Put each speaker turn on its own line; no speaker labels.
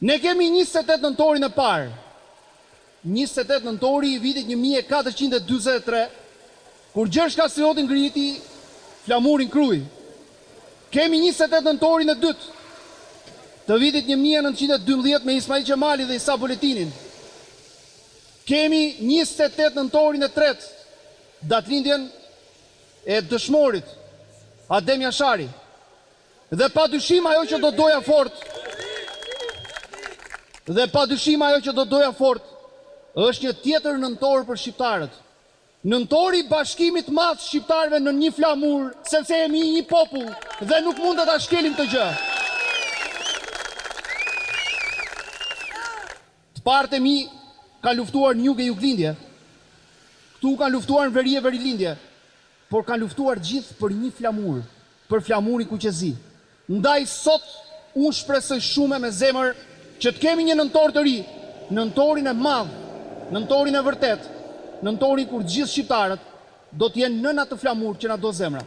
Ne kemi 28 nëntorin e parë, 28 nëntori i vitit 1443, kur Gjergj Kastrioti ngriti flamurin Kruj. Kemi 28 nëntorin e dytë, të vitit 1912 me Ismail Qemali dhe Isa Buletinin. Kemi 28 nëntorin e tretë, datëlindjen e dëshmorit, Adem Jashari. Dhe pa dyshim ajo që do doja fort, është një tjetër nëntor për shqiptarët. Nëntori i bashkimit madh shqiptarëve në një flamur, sepse jemi një popull dhe nuk mund të ta shkelim këtë gjë. Të partë e mi kanë luftuar në jug e juglindje, këtu kanë luftuar në veri e verilindje, por kanë luftuar gjithë për një flamur, për flamurin Kuqezi. Ndaj sot unë shpresoj shumë me zemër që të kemi një nëntor të ri, nëntorin e madh, nëntorin e vërtet, nëntorin kur gjithë shqiptarët do t'jenë në atë flamur që na do zemra.